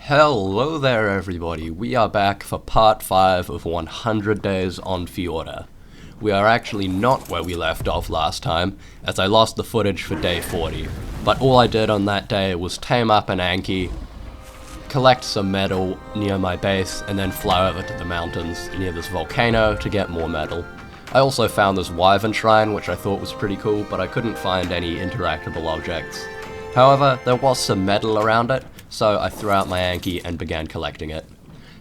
Hello there everybody, we are back for part 5 of 100 Days on Fjordur. We are actually not where we left off last time, as I lost the footage for day 40, but all I did on that day was tame up an Anki, collect some metal near my base, and then fly over to the mountains near this volcano to get more metal. I also found this Wyvern Shrine, which I thought was pretty cool, but I couldn't find any interactable objects. However, there was some metal around it, so I threw out my Anki and began collecting it.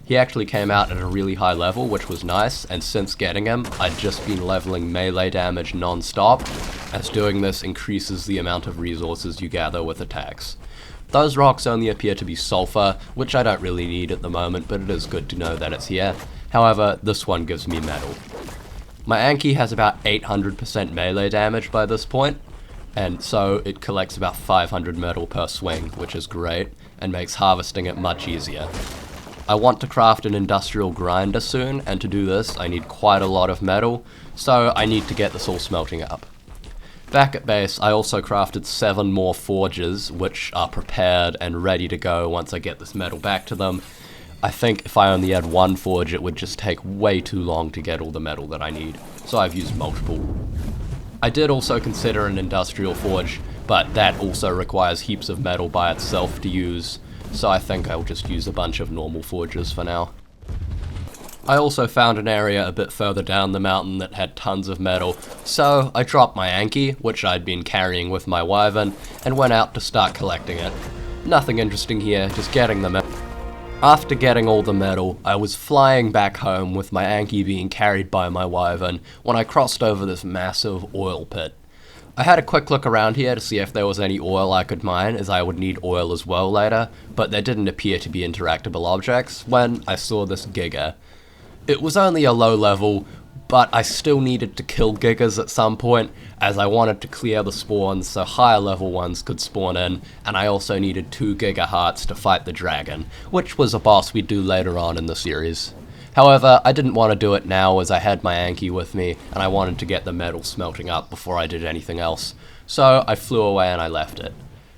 He actually came out at a really high level, which was nice, and since getting him, I'd just been leveling melee damage non-stop, as doing this increases the amount of resources you gather with attacks. Those rocks only appear to be sulfur, which I don't really need at the moment, but it is good to know that it's here. However, this one gives me metal. My Anki has about 800% melee damage by this point, and so it collects about 500 metal per swing, which is great, and makes harvesting it much easier. I want to craft an industrial grinder soon, and to do this I need quite a lot of metal, so I need to get this all smelting up. Back at base, I also crafted 7 more forges, which are prepared and ready to go once I get this metal back to them. I think if I only had one forge it would just take way too long to get all the metal that I need, so I've used multiple. I did also consider an industrial forge, but that also requires heaps of metal by itself to use, so I think I'll just use a bunch of normal forges for now. I also found an area a bit further down the mountain that had tons of metal, so I dropped my Anki, which I'd been carrying with my Wyvern, and went out to start collecting it. Nothing interesting here, just getting the metal. After getting all the metal, I was flying back home with my Anki being carried by my Wyvern when I crossed over this massive oil pit. I had a quick look around here to see if there was any oil I could mine, as I would need oil as well later, but there didn't appear to be interactable objects when I saw this Giga. It was only a low level, but I still needed to kill Gigas at some point, as I wanted to clear the spawns so higher level ones could spawn in, and I also needed 2 Giga hearts to fight the dragon, which was a boss we'd do later on in the series. However, I didn't want to do it now as I had my Anki with me, and I wanted to get the metal smelting up before I did anything else, so I flew away and I left it.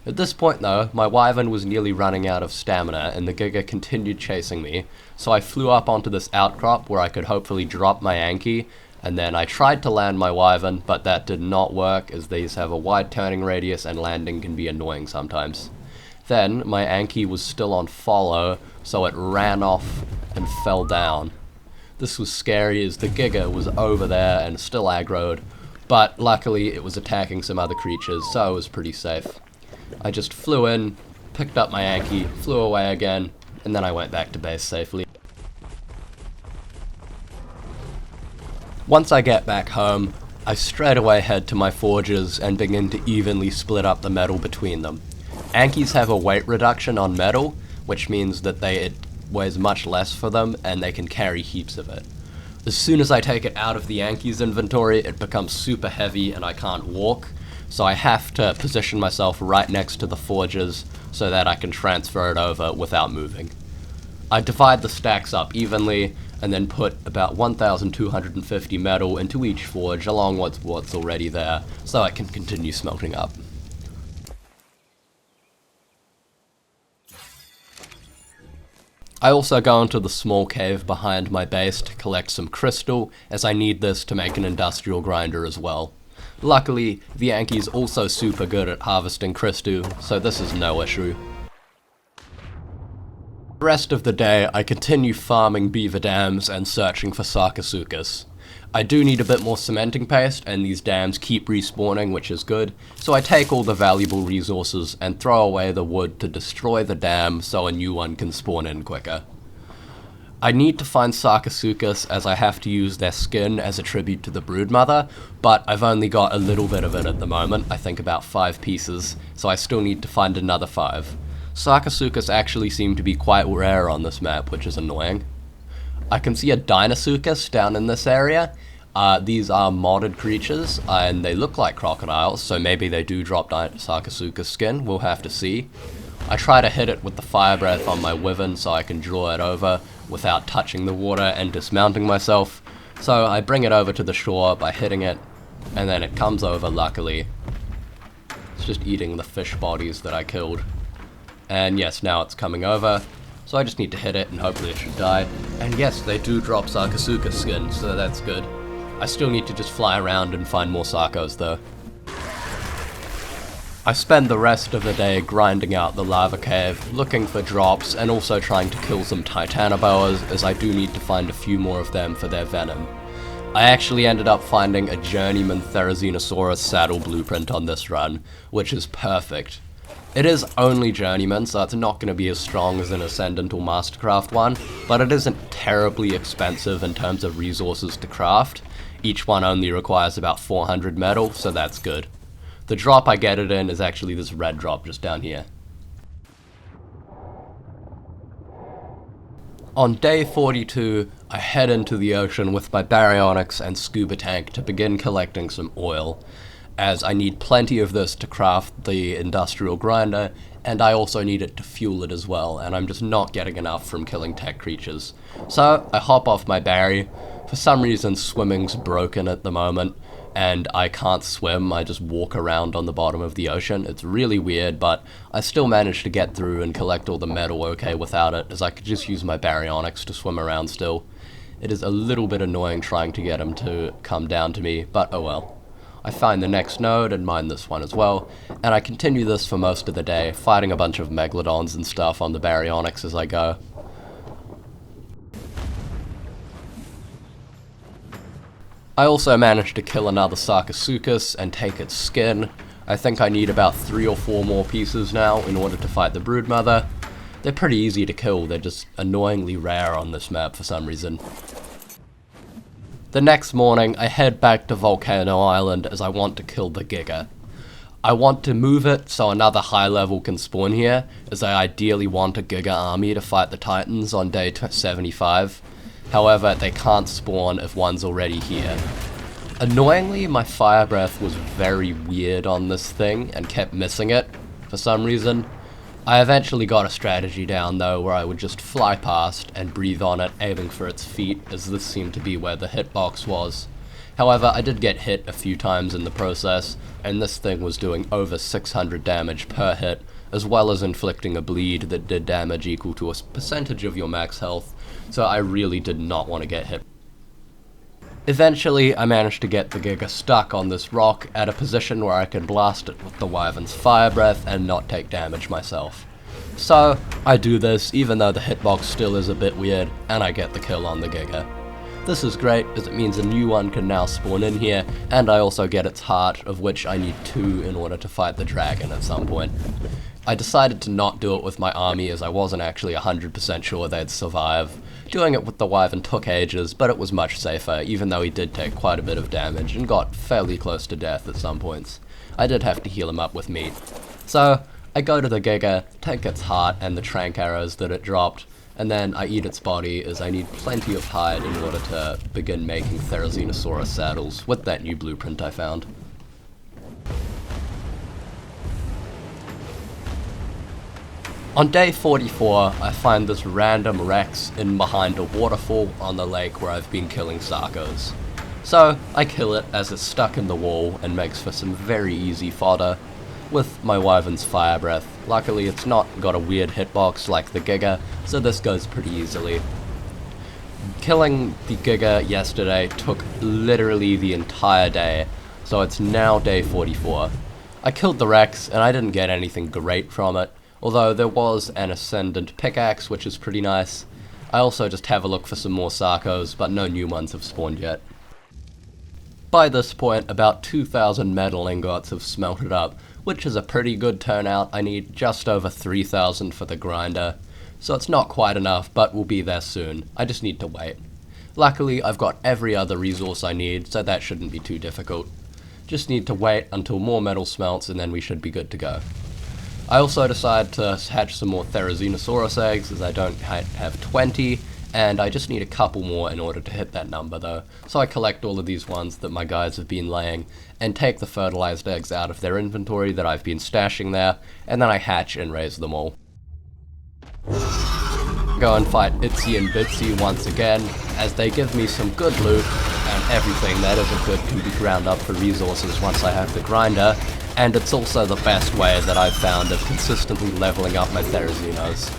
At this point though, my Wyvern was nearly running out of stamina and the Giga continued chasing me, so I flew up onto this outcrop where I could hopefully drop my Anki, and then I tried to land my Wyvern, but that did not work as these have a wide turning radius and landing can be annoying sometimes. Then, my Anki was still on follow, so it ran off and fell down. This was scary as the Giga was over there and still aggroed, but luckily it was attacking some other creatures, so it was pretty safe. I just flew in, picked up my Anki, flew away again, and then I went back to base safely. Once I get back home, I straight away head to my forges and begin to evenly split up the metal between them. Ankis have a weight reduction on metal, which means that it weighs much less for them and they can carry heaps of it. As soon as I take it out of the Anki's inventory, it becomes super heavy and I can't walk, so I have to position myself right next to the forges so that I can transfer it over without moving. I divide the stacks up evenly and then put about 1,250 metal into each forge along with what's already there so I can continue smelting up. I also go into the small cave behind my base to collect some crystal, as I need this to make an industrial grinder as well. Luckily, the Anki's also super good at harvesting crystal, so this is no issue. The rest of the day, I continue farming beaver dams and searching for sarcosuchus. I do need a bit more cementing paste, and these dams keep respawning, which is good, so I take all the valuable resources and throw away the wood to destroy the dam so a new one can spawn in quicker. I need to find sarcosuchus as I have to use their skin as a tribute to the Broodmother, but I've only got a little bit of it at the moment, I think about 5 pieces, so I still need to find another 5. Sarcosuchus actually seem to be quite rare on this map, which is annoying. I can see a Dinosuchus down in this area. These are modded creatures, and they look like crocodiles, so maybe they do drop Sarcosuchus skin, we'll have to see. I try to hit it with the fire breath on my Wyvern so I can draw it over without touching the water and dismounting myself, so I bring it over to the shore by hitting it, and then it comes over luckily. It's just eating the fish bodies that I killed. And yes, now it's coming over. So I just need to hit it and hopefully it should die. And yes, they do drop Sakasuka skin, so that's good. I still need to just fly around and find more Sakos though. I spend the rest of the day grinding out the lava cave, looking for drops, and also trying to kill some Titanoboas, as I do need to find a few more of them for their venom. I actually ended up finding a Journeyman Therizinosaurus saddle blueprint on this run, which is perfect. It is only Journeyman, so it's not going to be as strong as an Ascendant or Mastercraft one, but it isn't terribly expensive in terms of resources to craft. Each one only requires about 400 metal, so that's good. The drop I get it in is actually this red drop just down here. On day 42, I head into the ocean with my baryonyx and scuba tank to begin collecting some oil, as I need plenty of this to craft the industrial grinder, and I also need it to fuel it as well, and I'm just not getting enough from killing tech creatures. So I hop off my barry. For some reason swimming's broken at the moment, and I can't swim. I just walk around on the bottom of the ocean. It's really weird, but I still managed to get through and collect all the metal okay without it, as I could just use my baryonyx to swim around still. It is a little bit annoying trying to get him to come down to me, but oh well. I find the next node and mine this one as well, and I continue this for most of the day, fighting a bunch of megalodons and stuff on the baryonyx as I go. I also managed to kill another Sakasukas and take its skin. I think I need about 3 or 4 more pieces now in order to fight the Broodmother. They're pretty easy to kill, they're just annoyingly rare on this map for some reason. The next morning, I head back to Volcano Island as I want to kill the Giga. I want to move it so another high level can spawn here, as I ideally want a Giga army to fight the Titans on day 75. However, they can't spawn if one's already here. Annoyingly, my fire breath was very weird on this thing and kept missing it for some reason. I eventually got a strategy down though where I would just fly past and breathe on it, aiming for its feet, as this seemed to be where the hitbox was. However, I did get hit a few times in the process, and this thing was doing over 600 damage per hit, as well as inflicting a bleed that did damage equal to a percentage of your max health, so I really did not want to get hit. Eventually, I managed to get the Giga stuck on this rock at a position where I could blast it with the Wyvern's fire breath and not take damage myself. So, I do this even though the hitbox still is a bit weird, and I get the kill on the Giga. This is great, as it means a new one can now spawn in here, and I also get its heart, of which I need 2 in order to fight the dragon at some point. I decided to not do it with my army, as I wasn't actually 100% sure they'd survive. Doing it with the Wyvern took ages, but it was much safer, even though he did take quite a bit of damage and got fairly close to death at some points. I did have to heal him up with meat. So, I go to the Giga, take its heart and the trank arrows that it dropped, and then I eat its body, as I need plenty of hide in order to begin making Therizinosaurus saddles with that new blueprint I found. On day 44, I find this random Rex in behind a waterfall on the lake where I've been killing Sarkos. So, I kill it as it's stuck in the wall and makes for some very easy fodder with my Wyvern's fire breath. Luckily, it's not got a weird hitbox like the Giga, so this goes pretty easily. Killing the Giga yesterday took literally the entire day, so it's now day 44. I killed the Rex, and I didn't get anything great from it, although there was an Ascendant pickaxe, which is pretty nice. I also just have a look for some more Sarkos, but no new ones have spawned yet. By this point, about 2,000 metal ingots have smelted up, which is a pretty good turnout. I need just over 3,000 for the grinder, so it's not quite enough, but we'll be there soon. I just need to wait. Luckily, I've got every other resource I need, so that shouldn't be too difficult. Just need to wait until more metal smelts, and then we should be good to go. I also decided to hatch some more Therizinosaurus eggs, as I don't have 20, and I just need a couple more in order to hit that number though. So I collect all of these ones that my guys have been laying, and take the fertilized eggs out of their inventory that I've been stashing there, and then I hatch and raise them all. Go and fight Itsy and Bitsy once again, as they give me some good loot, and everything that isn't good can be ground up for resources once I have the grinder, and it's also the best way that I've found of consistently leveling up my Therizinos.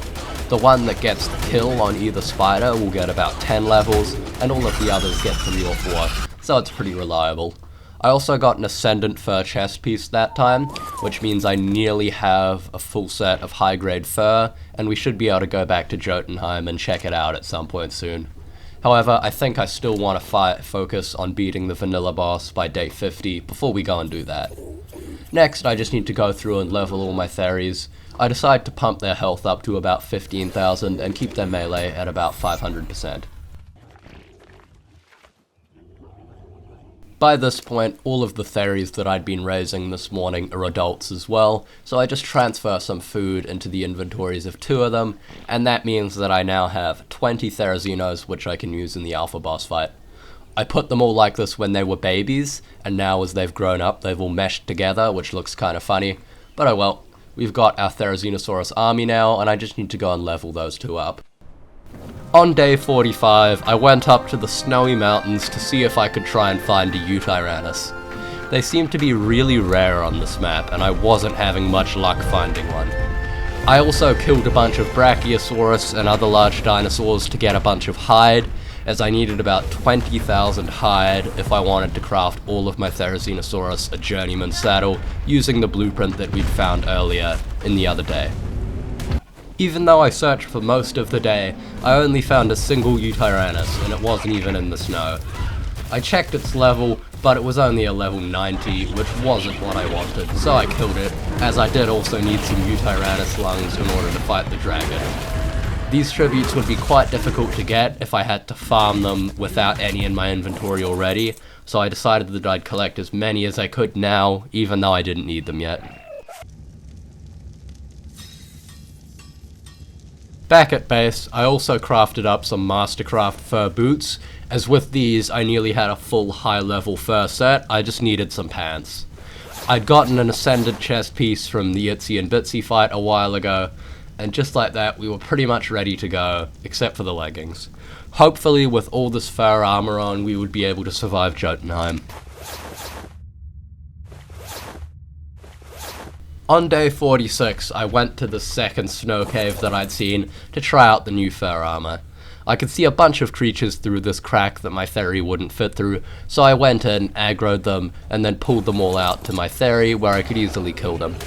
The one that gets the kill on either spider will get about 10 levels, and all of the others get 3 or 4, so it's pretty reliable. I also got an Ascendant Fur chest piece that time, which means I nearly have a full set of high-grade fur, and we should be able to go back to Jotunheim and check it out at some point soon. However, I think I still want to focus on beating the vanilla boss by day 50 before we go and do that. Next, I just need to go through and level all my fairies. I decide to pump their health up to about 15,000 and keep their melee at about 500%. By this point, all of the fairies that I'd been raising this morning are adults as well, so I just transfer some food into the inventories of 2 of them, and that means that I now have 20 Therazinos which I can use in the alpha boss fight. I put them all like this when they were babies, and now as they've grown up they've all meshed together, which looks kind of funny, but oh well. We've got our Therizinosaurus army now, and I just need to go and level those 2 up. On day 45, I went up to the snowy mountains to see if I could try and find a Eutyrannus. They seem to be really rare on this map, and I wasn't having much luck finding one. I also killed a bunch of Brachiosaurus and other large dinosaurs to get a bunch of hide, as I needed about 20,000 hide if I wanted to craft all of my Therizinosaurus a journeyman saddle using the blueprint that we'd found earlier in the other day. Even though I searched for most of the day, I only found a single Eutyrannus, and it wasn't even in the snow. I checked its level, but it was only a level 90, which wasn't what I wanted, so I killed it, as I did also need some Eutyrannus lungs in order to fight the dragon. These tributes would be quite difficult to get if I had to farm them without any in my inventory already, so I decided that I'd collect as many as I could now, even though I didn't need them yet. Back at base, I also crafted up some Mastercraft fur boots, as with these I nearly had a full high-level fur set, I just needed some pants. I'd gotten an Ascendant chest piece from the Itsy and Bitsy fight a while ago, and just like that we were pretty much ready to go, except for the leggings. Hopefully with all this fur armor on we would be able to survive Jotunheim. On day 46, I went to the second snow cave that I'd seen to try out the new fur armor. I could see a bunch of creatures through this crack that my Theri wouldn't fit through, so I went in, aggroed them, and then pulled them all out to my Theri where I could easily kill them.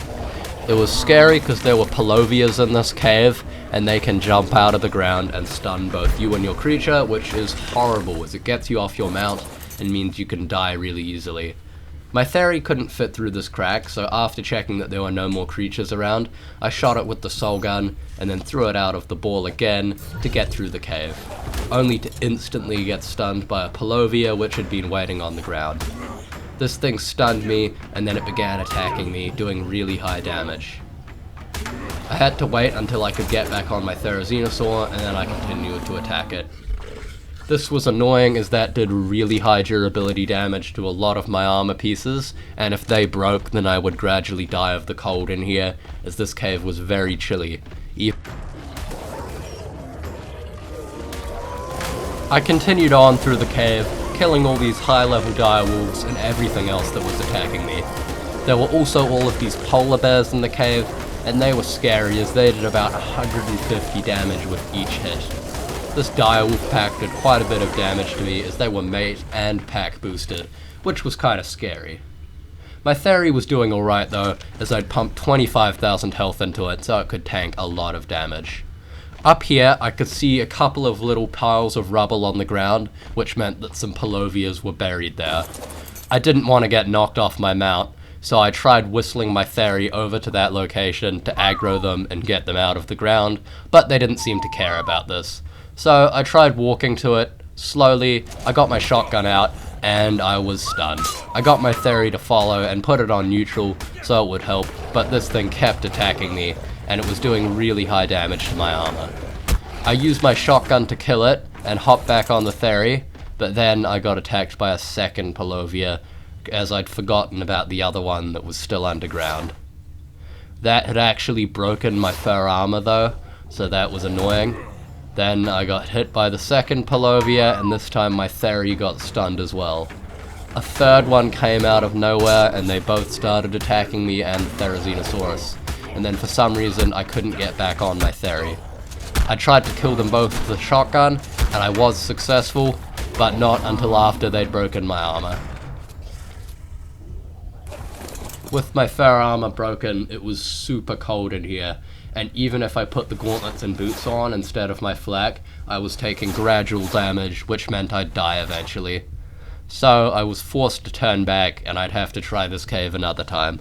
It was scary because there were Palovias in this cave, and they can jump out of the ground and stun both you and your creature, which is horrible as it gets you off your mount and means you can die really easily. My Theri couldn't fit through this crack, so after checking that there were no more creatures around, I shot it with the soul gun, and then threw it out of the ball again to get through the cave, only to instantly get stunned by a Palovia which had been waiting on the ground. This thing stunned me, and then it began attacking me, doing really high damage. I had to wait until I could get back on my Therizinosaur, and then I continued to attack it. This was annoying as that did really high durability damage to a lot of my armor pieces, and if they broke then I would gradually die of the cold in here, as this cave was very chilly. I continued on through the cave, killing all these high-level direwolves and everything else that was attacking me. There were also all of these polar bears in the cave, and they were scary as they did about 150 damage with each hit. This direwolf pack did quite a bit of damage to me as they were mate and pack boosted, which was kinda scary. My Theri was doing alright though, as I'd pumped 25,000 health into it so it could tank a lot of damage. Up here I could see a couple of little piles of rubble on the ground, which meant that some Palovias were buried there. I didn't want to get knocked off my mount, so I tried whistling my Theri over to that location to aggro them and get them out of the ground, but they didn't seem to care about this. So I tried walking to it, slowly, I got my shotgun out, and I was stunned. I got my Theri to follow and put it on neutral so it would help, but this thing kept attacking me, and it was doing really high damage to my armor. I used my shotgun to kill it, and hopped back on the Theri, but then I got attacked by a second Palovia, as I'd forgotten about the other one that was still underground. That had actually broken my fur armor though, so that was annoying. Then I got hit by the second Palovia, and this time my Theri got stunned as well. A third one came out of nowhere, and they both started attacking me and the Therizinosaurus, and then for some reason I couldn't get back on my Theri. I tried to kill them both with a shotgun, and I was successful, but not until after they'd broken my armor. With my fur armor broken, it was super cold in here, and even if I put the gauntlets and boots on instead of my flak, I was taking gradual damage, which meant I'd die eventually. So I was forced to turn back, and I'd have to try this cave another time.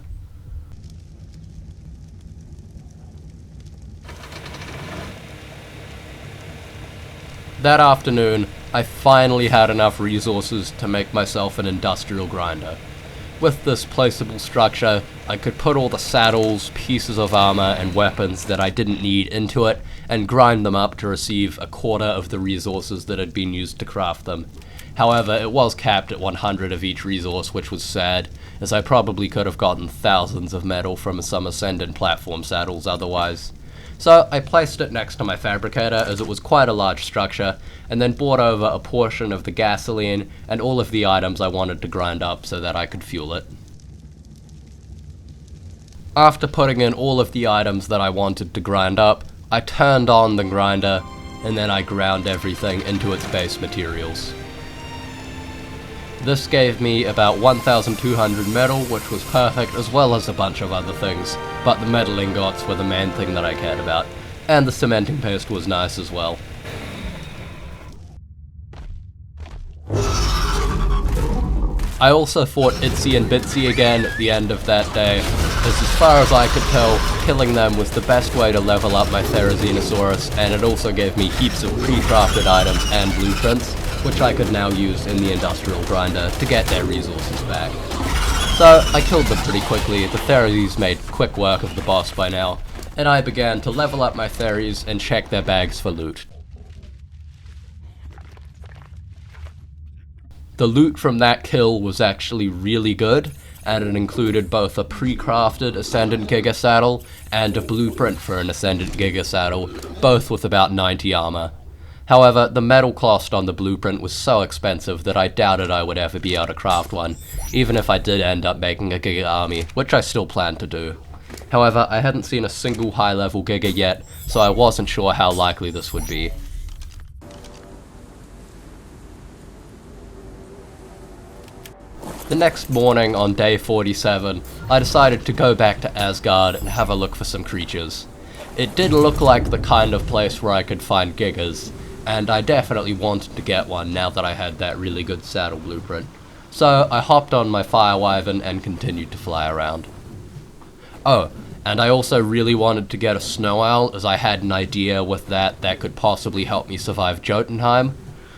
That afternoon, I finally had enough resources to make myself an industrial grinder. With this placeable structure, I could put all the saddles, pieces of armor, and weapons that I didn't need into it, and grind them up to receive a quarter of the resources that had been used to craft them. However, it was capped at 100 of each resource, which was sad, as I probably could have gotten thousands of metal from some Ascendant platform saddles otherwise. So I placed it next to my fabricator, as it was quite a large structure, and then brought over a portion of the gasoline and all of the items I wanted to grind up so that I could fuel it. After putting in all of the items that I wanted to grind up, I turned on the grinder, and then I ground everything into its base materials. This gave me about 1,200 metal, which was perfect, as well as a bunch of other things, but the metal ingots were the main thing that I cared about, and the cementing paste was nice as well. I also fought Itsy and Bitsy again at the end of that day, as far as I could tell, killing them was the best way to level up my Therizinosaurus, and it also gave me heaps of pre-crafted items and blueprints, which I could now use in the industrial grinder to get their resources back. So I killed them pretty quickly. The Therizes made quick work of the boss by now, and I began to level up my Therizes and check their bags for loot. The loot from that kill was actually really good, and it included both a pre-crafted Ascendant Giga Saddle and a blueprint for an Ascendant Giga Saddle, both with about 90 armor. However, the metal cost on the blueprint was so expensive that I doubted I would ever be able to craft one, even if I did end up making a Giga army, which I still plan to do. However, I hadn't seen a single high-level Giga yet, so I wasn't sure how likely this would be. The next morning on day 47, I decided to go back to Asgard and have a look for some creatures. It did look like the kind of place where I could find Gigas, and I definitely wanted to get one now that I had that really good saddle blueprint. So I hopped on my Fire Wyvern and continued to fly around. Oh, and I also really wanted to get a Snow Owl, as I had an idea with that could possibly help me survive Jotunheim.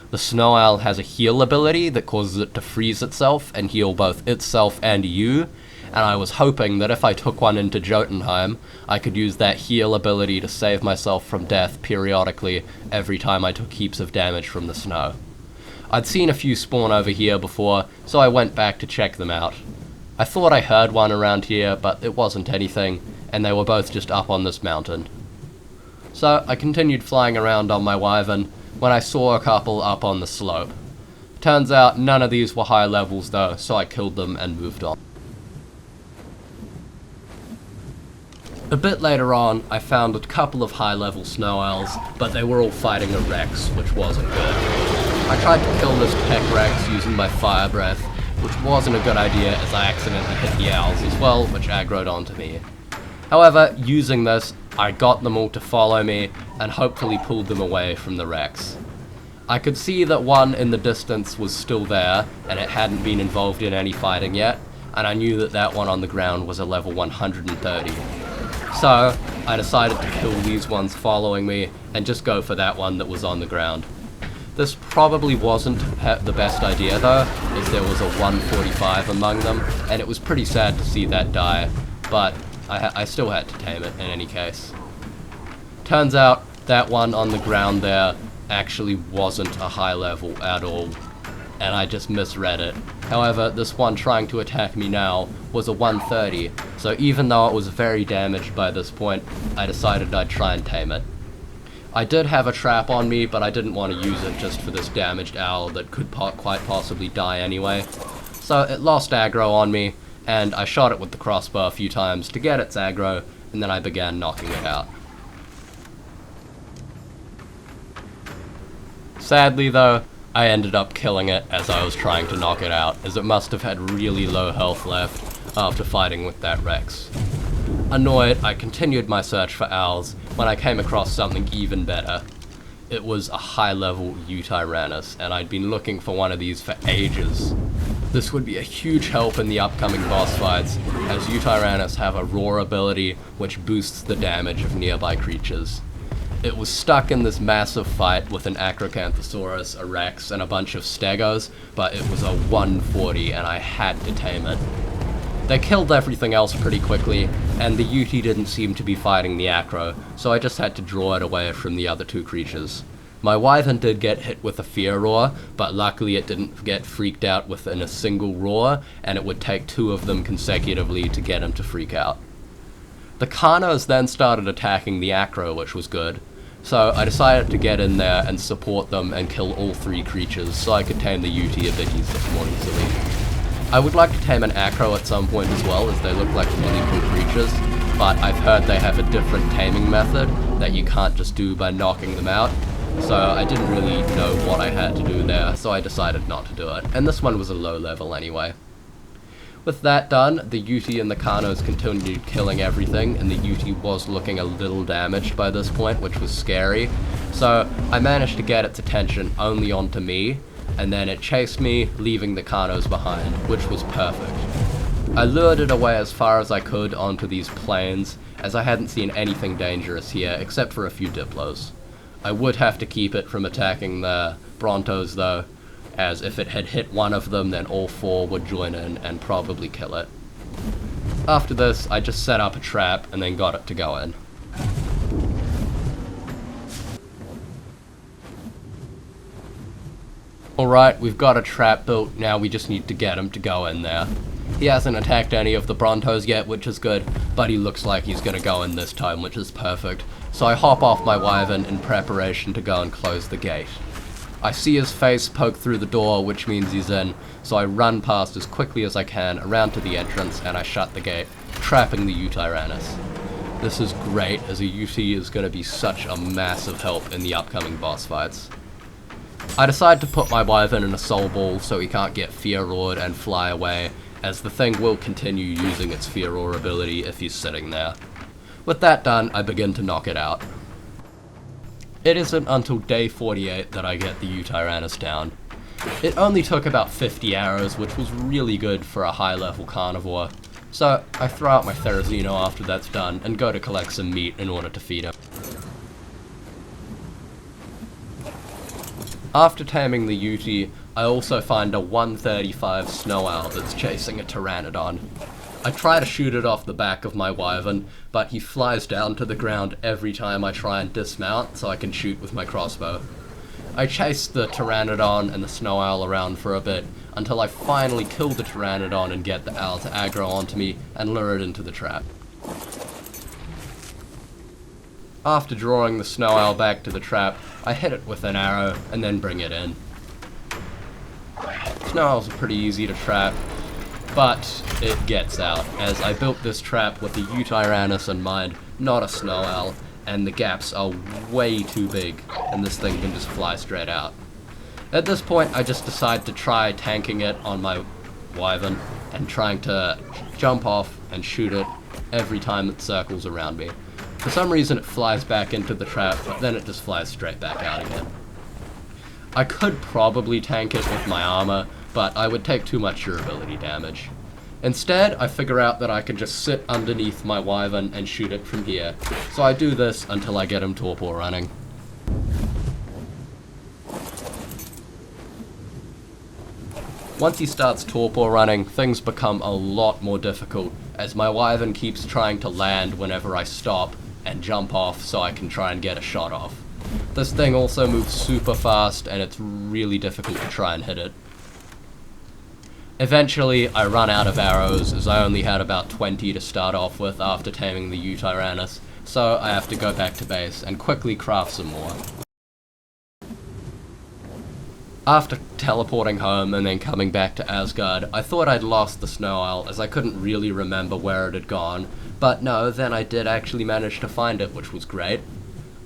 The Snow Owl has a heal ability that causes it to freeze itself and heal both itself and you, and I was hoping that if I took one into Jotunheim, I could use that heal ability to save myself from death periodically every time I took heaps of damage from the snow. I'd seen a few spawn over here before, so I went back to check them out. I thought I heard one around here, but it wasn't anything, and they were both just up on this mountain. So I continued flying around on my Wyvern when I saw a couple up on the slope. Turns out none of these were high levels though, so I killed them and moved on. A bit later on, I found a couple of high-level Snow Owls, but they were all fighting a Rex, which wasn't good. I tried to kill this Tech Rex using my Fire Breath, which wasn't a good idea as I accidentally hit the owls as well, which aggroed onto me. However, using this, I got them all to follow me, and hopefully pulled them away from the Rex. I could see that one in the distance was still there, and it hadn't been involved in any fighting yet, and I knew that that one on the ground was a level 130. So, I decided to kill these ones following me, and just go for that one that was on the ground. This probably wasn't the best idea though, as there was a 145 among them, and it was pretty sad to see that die, but I still had to tame it in any case. Turns out, that one on the ground there actually wasn't a high level at all, and I just misread it. However, this one trying to attack me now was a 130, so even though it was very damaged by this point, I decided I'd try and tame it. I did have a trap on me, but I didn't want to use it just for this damaged owl that could quite possibly die anyway. So it lost aggro on me, and I shot it with the crossbow a few times to get its aggro, and then I began knocking it out. Sadly though, I ended up killing it as I was trying to knock it out, as it must have had really low health left after fighting with that Rex. Annoyed, I continued my search for owls when I came across something even better. It was a high-level Utyrannus, and I'd been looking for one of these for ages. This would be a huge help in the upcoming boss fights, as Utyrannus have a roar ability which boosts the damage of nearby creatures. It was stuck in this massive fight with an Acrocanthosaurus, a Rex, and a bunch of Stegos, but it was a 140 and I had to tame it. They killed everything else pretty quickly, and the Uti didn't seem to be fighting the Acro, so I just had to draw it away from the other two creatures. My Wyvern did get hit with a fear roar, but luckily it didn't get freaked out within a single roar, and it would take 2 of them consecutively to get him to freak out. The Carnos then started attacking the Acro, which was good. So I decided to get in there and support them and kill all 3 creatures so I could tame the Uti a bit more easily. I would like to tame an Acro at some point as well, as they look like really cool creatures, but I've heard they have a different taming method that you can't just do by knocking them out, so I didn't really know what I had to do there, so I decided not to do it, and this one was a low level anyway. With that done, the Uti and the Carnos continued killing everything, and the Uti was looking a little damaged by this point, which was scary. So I managed to get its attention only onto me, and then it chased me, leaving the Carnos behind, which was perfect. I lured it away as far as I could onto these plains, as I hadn't seen anything dangerous here, except for a few Diplos. I would have to keep it from attacking the Brontos though, as if it had hit one of them, then all 4 would join in and probably kill it. After this, I just set up a trap and then got it to go in. Alright, we've got a trap built, now we just need to get him to go in there. He hasn't attacked any of the Brontos yet, which is good, but he looks like he's gonna go in this time, which is perfect. So I hop off my Wyvern in preparation to go and close the gate. I see his face poke through the door, which means he's in, so I run past as quickly as I can around to the entrance and I shut the gate, trapping the Utyrannus. This is great, as a Uti is going to be such a massive help in the upcoming boss fights. I decide to put my Wyvern in a soul ball so he can't get fear roared and fly away, as the thing will continue using its fear roar ability if he's sitting there. With that done, I begin to knock it out. It isn't until day 48 that I get the Utyrannus down. It only took about 50 arrows, which was really good for a high-level carnivore, so I throw out my Therizino after that's done and go to collect some meat in order to feed him. After taming the Uti, I also find a 135 snow owl that's chasing a Pteranodon. I try to shoot it off the back of my Wyvern, but he flies down to the ground every time I try and dismount so I can shoot with my crossbow. I chase the Pteranodon and the snow owl around for a bit until I finally kill the Pteranodon and get the owl to aggro onto me and lure it into the trap. After drawing the snow owl back to the trap, I hit it with an arrow and then bring it in. Snow owls are pretty easy to trap, but it gets out, as I built this trap with the Utyrannus in mind, not a snow owl, and the gaps are way too big, and this thing can just fly straight out. At this point, I just decide to try tanking it on my Wyvern, and trying to jump off and shoot it every time it circles around me. For some reason it flies back into the trap, but then it just flies straight back out again. I could probably tank it with my armor, but I would take too much durability damage. Instead, I figure out that I can just sit underneath my Wyvern and shoot it from here, so I do this until I get him torpor running. Once he starts torpor running, things become a lot more difficult, as my Wyvern keeps trying to land whenever I stop and jump off so I can try and get a shot off. This thing also moves super fast, and it's really difficult to try and hit it. Eventually, I run out of arrows, as I only had about 20 to start off with after taming the Utyrannus, so I have to go back to base and quickly craft some more. After teleporting home and then coming back to Asgard, I thought I'd lost the snow owl, as I couldn't really remember where it had gone, but no, then I did actually manage to find it, which was great.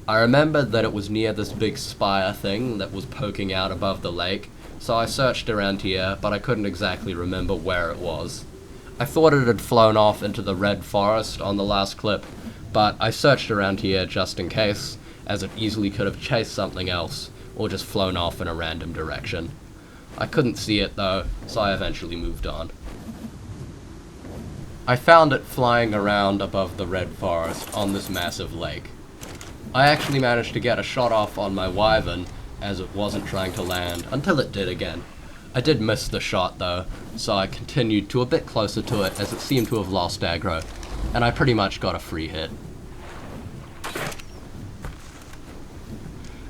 I remembered that it was near this big spire thing that was poking out above the lake, so I searched around here, but I couldn't exactly remember where it was. I thought it had flown off into the red forest on the last clip, but I searched around here just in case, as it easily could have chased something else, or just flown off in a random direction. I couldn't see it though, so I eventually moved on. I found it flying around above the red forest on this massive lake. I actually managed to get a shot off on my Wyvern, as it wasn't trying to land, until it did again. I did miss the shot though, so I continued to a bit closer to it as it seemed to have lost aggro, and I pretty much got a free hit.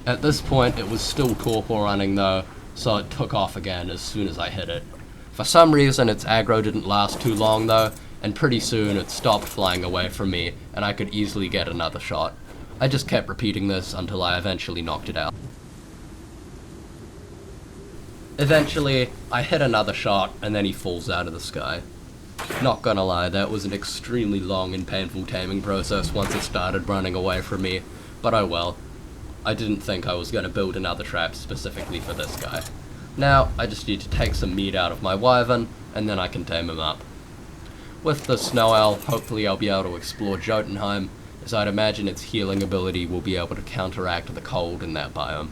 At this point it was still torpor running though, so it took off again as soon as I hit it. For some reason its aggro didn't last too long though, and pretty soon it stopped flying away from me and I could easily get another shot. I just kept repeating this until I eventually knocked it out. Eventually, I hit another shot and then he falls out of the sky. Not gonna lie, that was an extremely long and painful taming process once it started running away from me, but oh well. I didn't think I was gonna build another trap specifically for this guy. Now, I just need to take some meat out of my Wyvern, and then I can tame him up. With the Snow Owl, hopefully I'll be able to explore Jotunheim, as I'd imagine its healing ability will be able to counteract the cold in that biome.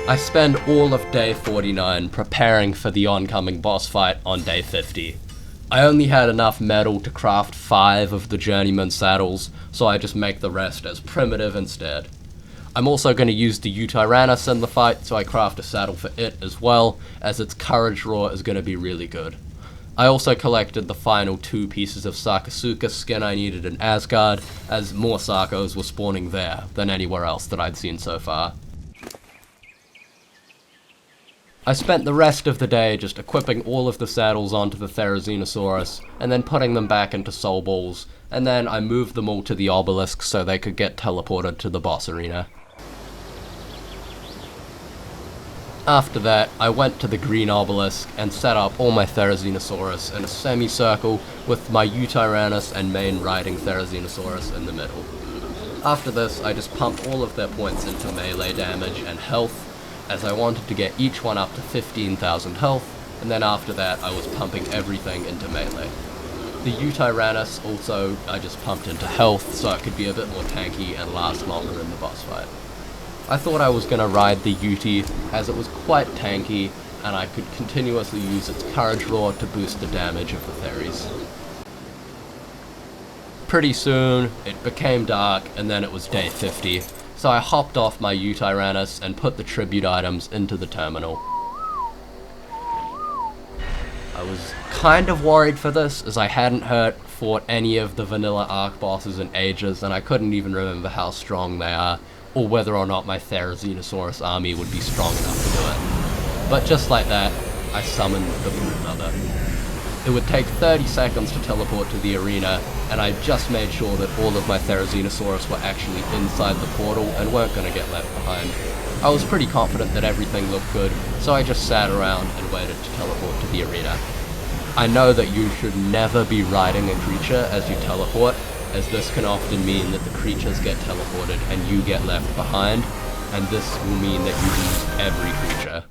I spend all of day 49 preparing for the oncoming boss fight on day 50. I only had enough metal to craft 5 of the journeyman saddles, so I just make the rest as primitive instead. I'm also going to use the Utyrannus in the fight, so I craft a saddle for it as well, as its courage roar is going to be really good. I also collected the final 2 pieces of Sakasuka skin I needed in Asgard, as more Sakos were spawning there than anywhere else that I'd seen so far. I spent the rest of the day just equipping all of the saddles onto the Therizinosaurus, and then putting them back into soul balls, and then I moved them all to the obelisk so they could get teleported to the boss arena. After that, I went to the green obelisk and set up all my Therizinosaurus in a semicircle with my Utyrannus and main riding Therizinosaurus in the middle. After this, I just pumped all of their points into melee damage and health, as I wanted to get each one up to 15,000 health, and then after that I was pumping everything into melee. The Utyrannus also I just pumped into health so it could be a bit more tanky and last longer in the boss fight. I thought I was going to ride the Uti as it was quite tanky and I could continuously use its courage roar to boost the damage of the Theries. Pretty soon it became dark and then it was day 50, so I hopped off my Utyrannus and put the tribute items into the terminal. I was kind of worried for this as I hadn't fought any of the vanilla Ark bosses in ages and I couldn't even remember how strong they are, or whether or not my Therizinosaurus army would be strong enough to do it. But just like that, I summoned the Broodmother. It would take 30 seconds to teleport to the arena, and I just made sure that all of my Therizinosaurus were actually inside the portal and weren't going to get left behind. I was pretty confident that everything looked good, so I just sat around and waited to teleport to the arena. I know that you should never be riding a creature as you teleport, as this can often mean that the creatures get teleported and you get left behind, and this will mean that you lose every creature.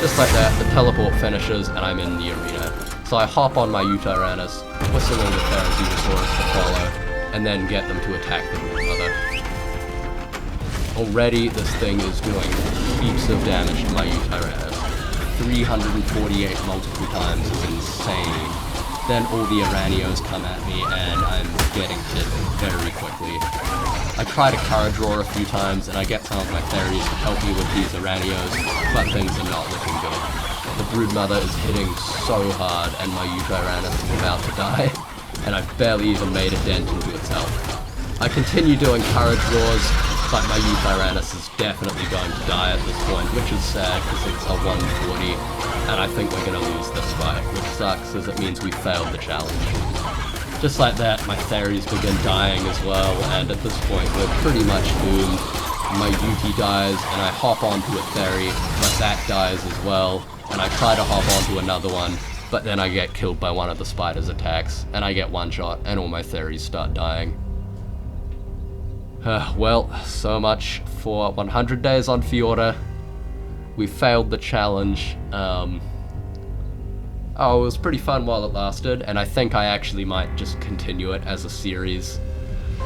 Just like that, the teleport finishes and I'm in the arena. So I hop on my Utyrannus, whistling the Therizinosaurus to follow, and then get them to attack the Broodmother. Already this thing is doing heaps of damage to my Utyrannus. 348 multiple times is insane. Then all the Aranios come at me and I'm getting hit very quickly. I try to courage roar a few times and I get some of my Theries to help me with these Aranios, but things are not looking good. The Broodmother is hitting so hard and my Utyrannus is about to die, and I've barely even made a dent into its health. I continue doing courage roars, but my Utyrannus is definitely going to die at this point, which is sad because it's a 140, and I think we're going to lose this fight, which sucks as it means we failed the challenge. Just like that, my Theries begin dying as well, and at this point we're pretty much doomed. My Uti dies, and I hop onto a Thery, but that dies as well, and I try to hop onto another one, but then I get killed by one of the spider's attacks, and I get one shot, and all my theories start dying. Well, so much for 100 days on Fjordur. We failed the challenge. Oh, it was pretty fun while it lasted, and I think I actually might just continue it as a series.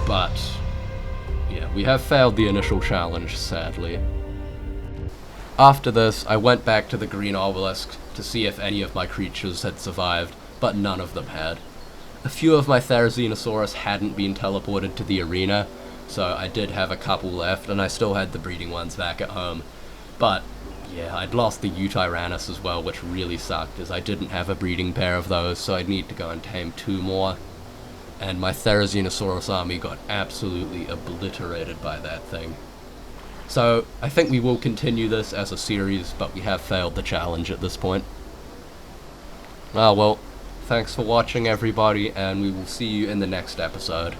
But, yeah, we have failed the initial challenge, sadly. After this, I went back to the green obelisk to see if any of my creatures had survived, but none of them had. A few of my Therizinosaurus hadn't been teleported to the arena, so I did have a couple left, and I still had the breeding ones back at home. But, yeah, I'd lost the Utyrannus as well, which really sucked, as I didn't have a breeding pair of those, so I'd need to go and tame 2 more. And my Therizinosaurus army got absolutely obliterated by that thing. So, I think we will continue this as a series, but we have failed the challenge at this point. Ah, well, thanks for watching everybody, and we will see you in the next episode.